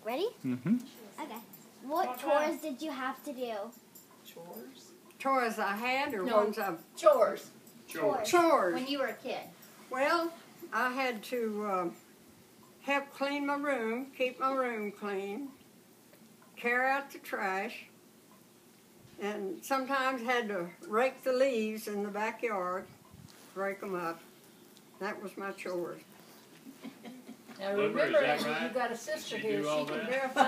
Ready? Mm-hmm. Okay. What chores did you have to do? Chores I had or No. ones I... Chores. Chores. When you were a kid. Well, I had to help clean my room, keep my room clean, carry out the trash, and sometimes had to rake the leaves in the backyard, rake them up. That was my chores. Now Wilbur, remember, is that Andrew, right? you got a sister Did you here. do She all can that? verify.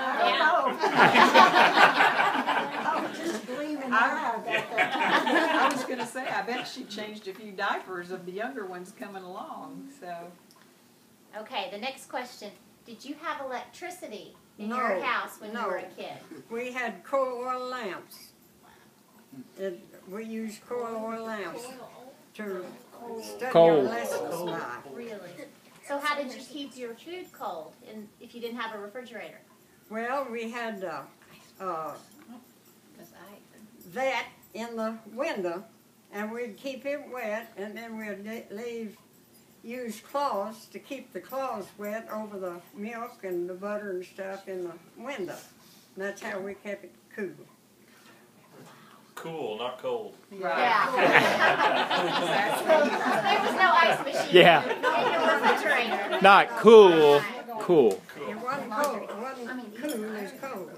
I was just gleaming out about that. I was going to say, I bet she changed a few diapers of the younger ones coming along. So, Okay, the next question. Did you have electricity in No, your house when you no. were a kid? We had coal oil lamps. We used coal oil lamps to study our Coal. lessons by. Really? So how did you keep your food cold if you didn't have a refrigerator? Well, we had that in the window, and we'd keep it wet, and then we'd use cloths to keep the cloths wet over the milk and the butter and stuff in the window. And that's how we kept it cool. Cool, not cold. Yeah. So there was no ice machine Yeah. in your refrigerator. Not cool. Cool. It wasn't cold. It wasn't cool. It was cold.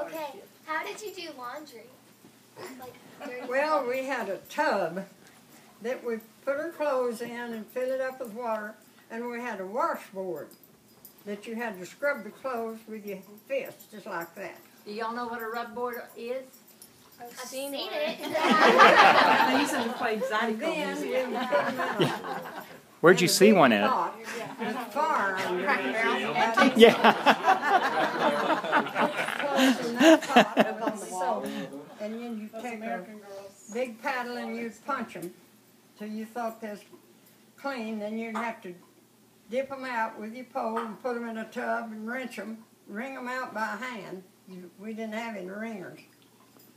Okay. How did you do laundry? Well, we had a tub that we put our clothes in and fill it up with water, and we had a washboard that you had to scrub the clothes with your fist, just like that. Do y'all know what a rub board is? I've seen it. they used to play Zydeco Then music. we would put them in Where'd you see one at? pot with fire under it. Yeah. Clothes in that pot up on the wall, and then you take a big paddle and you'd punch them till you thought they was clean. Then you'd have to dip them out with your pole and put them in a tub and wrench them, wring them out by hand. We didn't have any wringers.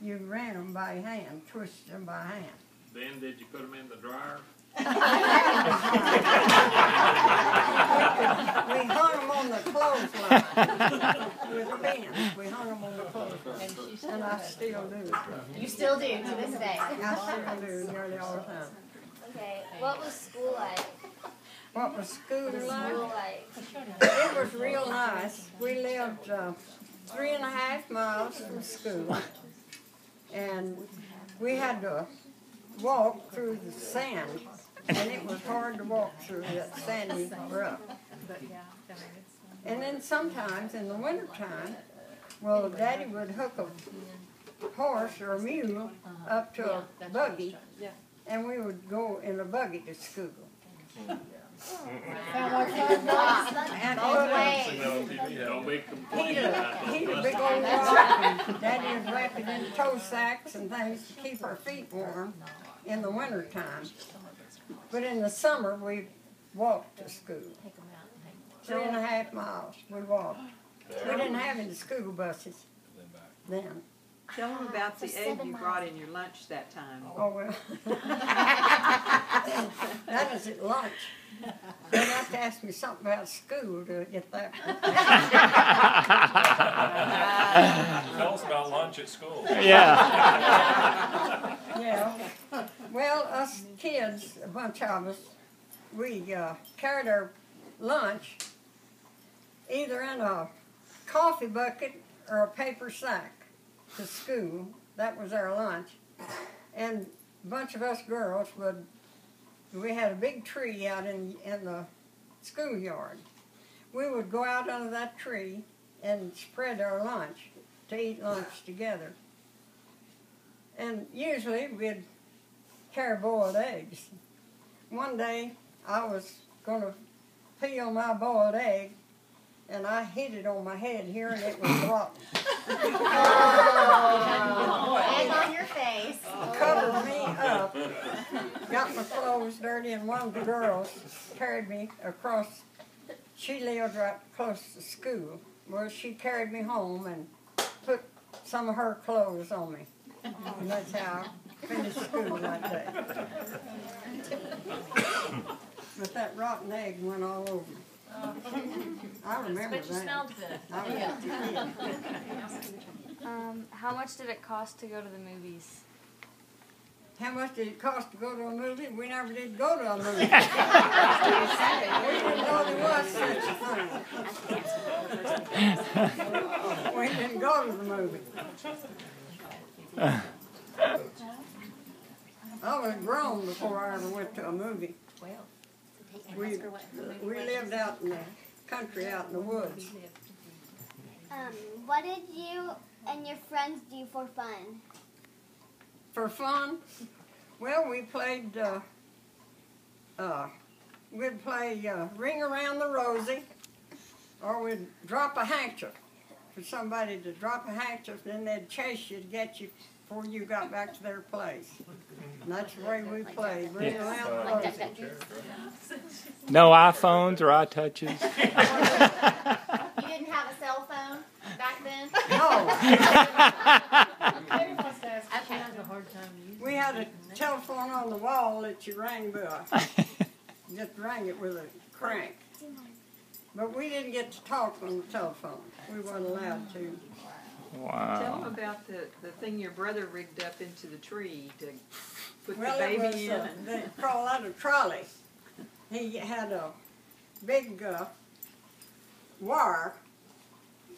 You ran them by hand, twisted them by hand. Then did you put them in the dryer? We hung them on the clothesline with pins. We hung them on the clothesline, and I still do. You still do to this day. I still do nearly all the time. Okay. What was school like? What was school School like? like? It was real nice. We lived 3.5 miles from school, and we had to walk through the sand, and it was hard to walk through that sandy rough. And then sometimes in the wintertime, well, Daddy would hook a horse or a mule up to a buggy, and we would go in a buggy to school. And Don't be complaining he'd about a big old rock, and Daddy would wrap it in toe sacks and things to keep our feet warm in the wintertime. But in the summer, we walked to school. 3.5 miles, we walked. We didn't have any school buses then. Tell them about the egg you brought in your lunch that time. Oh, well. That was at lunch. They'd have to ask me something about school to get that. Tell us about lunch at school. Yeah. Yeah. Well, us kids, a bunch of us, we carried our lunch either in a coffee bucket or a paper sack to school. That was our lunch. And a bunch of us girls we had a big tree out in the schoolyard. We would go out under that tree and spread our lunch to eat lunch together. And usually we'd carry boiled eggs. One day I was going to peel my boiled egg, and I hit it on my head here, and it was rotten. Egg on your face. Covered me up, got my clothes dirty, and one of the girls carried me across. She lived right close to school. Well, she carried me home and put some of her clothes on me. And that's how I finished school that day. But that rotten egg went all over me. I remember But you that. smelled good. I was a kid. How much did it cost to go to the movies? How much did it cost to go to a movie? We never did go to a movie. We didn't know there was such a thing. We didn't go to the movie. I was grown before I ever went to a movie. We lived out in the country, out in the woods. What did you and your friends do for fun? For fun, well, we played, we'd play Ring Around the Rosie, or we'd drop a handkerchief for somebody to drop a handkerchief, then they'd chase you to get you before you got back to their place. And that's the way we played, Ring Around the Rosie. No iPhones or iTouches. You didn't have a cell phone back then? No, Okay. we had a telephone on the wall that you rang by. Just rang it with a crank. But we didn't get to talk on the telephone. We weren't allowed to. Tell them Wow. about the thing your brother rigged up into the tree to put Well, the it was, baby in. they call that a trolley. He had a big wire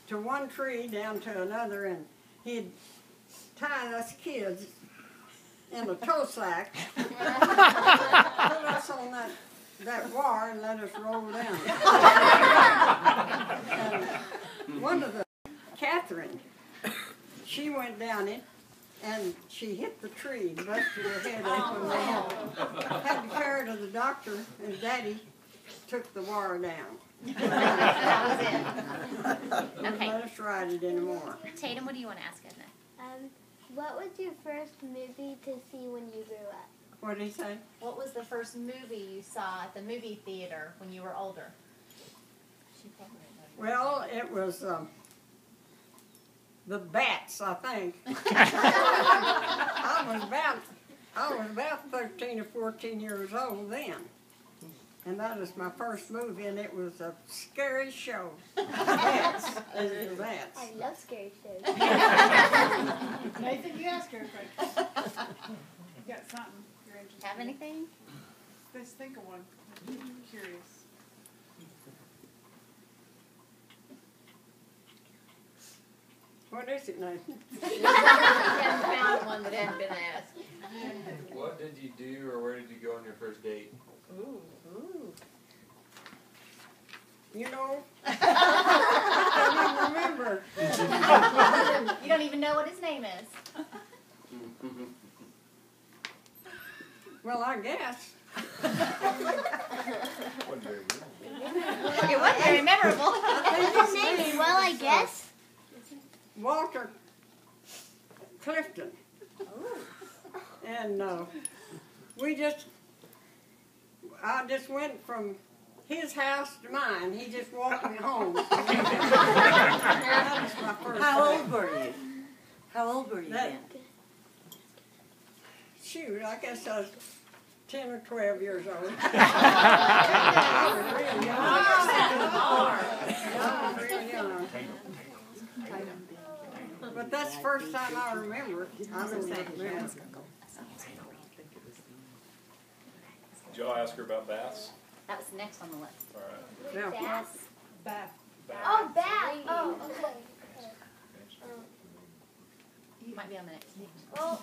to one tree down to another, and he'd tie us kids in a tow sack, put us on that wire, and let us roll down. And one of the, Catherine, she went down it, and she hit the tree, busted her head open. They had to carry her to the doctor, and Daddy took the wire down. That was Wouldn't Okay. let us ride it anymore. it. Tatum, what do you want to ask Edna? What was your first movie to see when you grew up? What did he say? What was the first movie you saw at the movie theater when you were older? Well, it was the Bats, I think. I was about 13 or 14 years old then. And that was my first movie, and it was a scary show. Bats. It was the Bats. I love scary shows. Nathan, you ask her a question. You got something you're interested Have in? anything? Let's think of one. I'm curious. What is it, Nathan? Haven't found one that hadn't been asked. What did you do or where did you go on your first date? Ooh. You know, I can't even remember. You don't even know what his name is. Well, I guess. It wasn't very memorable. His name is, well, I guess. Walter Clifton. And I just went from his house to mine. He just walked me home. That was my first How date. old were you? How old were you then? Shoot, I guess I was 10 or 12 years old. I was real young. But that's the first time I remember. I don't remember. Did y'all ask her about baths? That was next on the list. All right. Yeah. Bass. Bath. Oh, bass. Oh, okay. You might be on the next page. Well,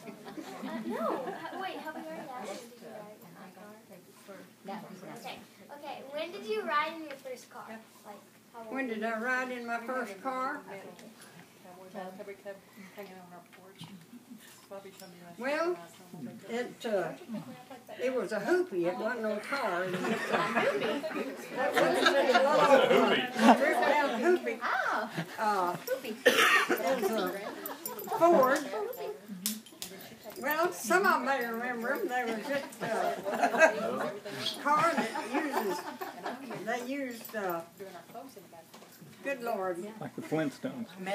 no. Wait, have we already asked? Did you ride in my car? That was next. Okay. Okay. When did you ride in your first car? Like, how old When were did you? I ride in my first car? Cowboy Cub hanging on our porch. Bobby told me last Well, it was a hoopie. It wasn't no car. It was just a hoopie. That was just a little drift down the hoopie. Oh, It was a Ford. Well, some of them may remember them. They were just a car that used Good Lord. Like the Flintstones. You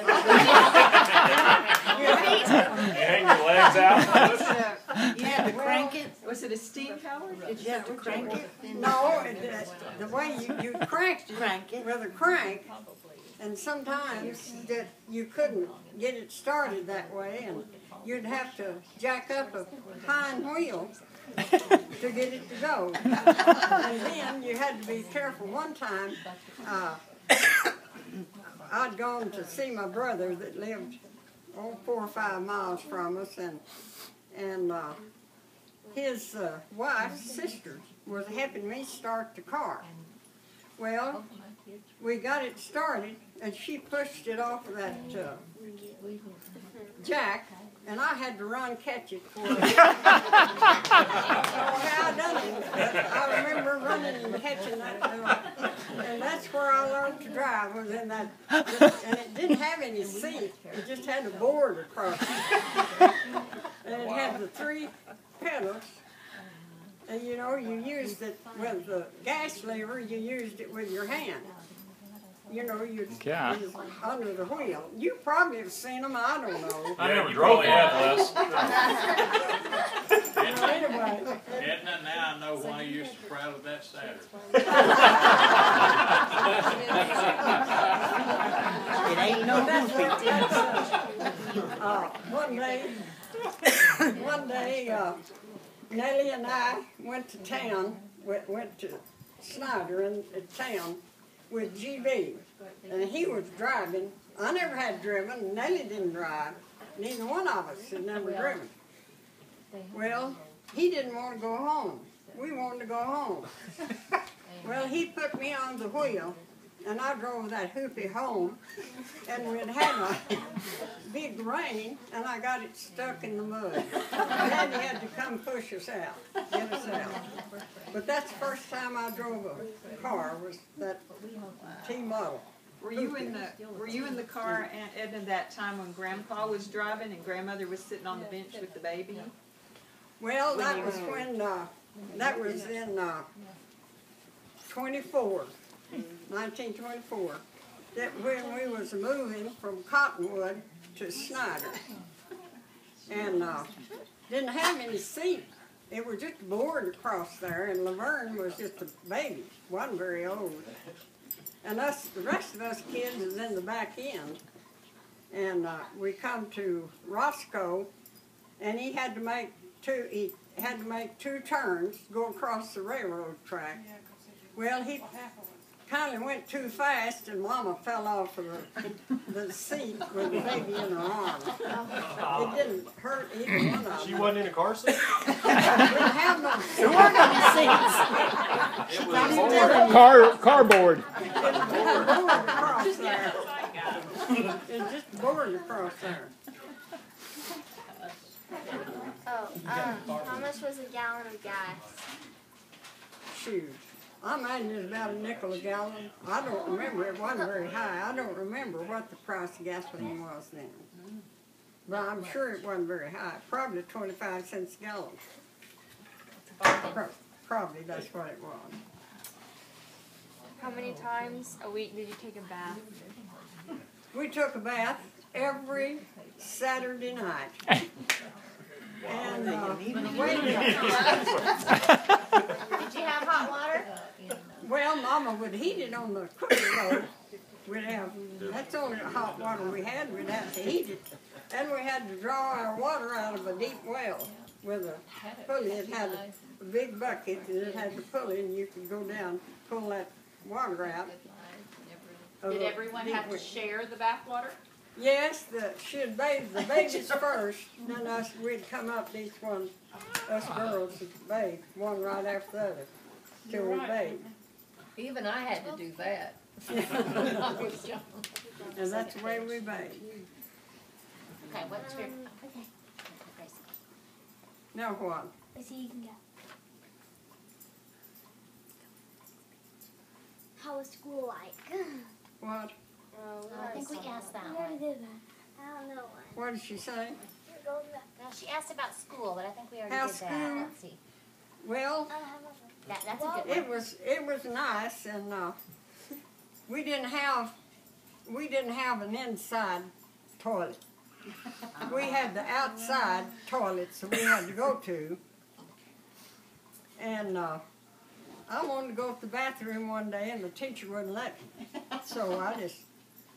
hang your legs out. You had to crank it. Was it a steam power? Did you have to crank it? No, the way you cranked it Crank it. with a crank, and sometimes that you couldn't get it started that way, and you'd have to jack up a hind wheel to get it to go. And then you had to be careful. One time, I'd gone to see my brother that lived 4 or 5 miles from us, and his wife's sister was helping me start the car. Well, we got it started, and she pushed it off of that jack, and I had to run catch it for her. So how I done it, but I remember running and catching that, and that's where I learned to drive, was in that, and it didn't have any seat, it just had a board across it, and it had the 3 pedals, and you know, you used it with the gas lever, you used it with your hand. You know, you're under the wheel. You probably have seen them, I don't know. I never drove one. Anyway. Edna, now I know why you used to proud of that Saturn. It ain't no One day, Nellie and I went to town, went to Snyder in town with GB, and he was driving. I never had driven, Nellie didn't drive. Neither one of us had never driven. Well, he didn't want to go home. We wanted to go home. Well, he put me on the wheel, and I drove that hoopy home, and we'd had a big rain, and I got it stuck in the mud. Daddy had to come push us out, get us out. But that's the first time I drove a car, was that T-Model. Were you in the car, Aunt Edna, that time when Grandpa was driving and Grandmother was sitting on the bench with the baby? Well, that was when, that was in 1924, that when we was moving from Cottonwood to Snyder, and didn't have any seat. It was just a board across there, and Laverne was just a baby, wasn't very old. And us, the rest of us kids was in the back end, and we come to Roscoe, and he had to make 2 turns, go across the railroad track. Well, he kind of went too fast, and Mama fell off of the seat with the baby in her arms. It didn't hurt either one of them. She wasn't in a car seat? We didn't have no seats. There were no seats. It was Cardboard. It was just a board across there. It was just a board across there. Oh, how much was a gallon of gas? Shoot. I imagine it was about a nickel a gallon. I don't remember. It wasn't very high. I don't remember what the price of gasoline was then. But I'm sure it wasn't very high. Probably 25 cents a gallon. Probably that's what it was. How many times a week did you take a bath? We took a bath every Saturday night. And Did you have hot water? well, Mama would heat it on the cooker stove. We'd have, that's the only hot water we had. We'd have to heat it. And we had to draw our water out of a deep well with a pulley. It had a big bucket, and it had the pulley, and you could go down, pull that water out. Did everyone have to share the bath water? Yes, she'd bathe the babies first, then we'd come up, each one, us girls would bathe, one right after the other, till we bathed. Even I had to do that. And that's the way we bathed. Okay, what's your... Now what? So you can go. How was school like? What? I think we asked that We already one. did that. I don't know what. What did she say? No, she asked about school, but I think we already How did that. school? Let's see. Well, That's a good one. it was nice, and we didn't have didn't have an inside toilet. We had the outside toilets that we had to go to. And I wanted to go to the bathroom one day, and the teacher wouldn't let me. So I just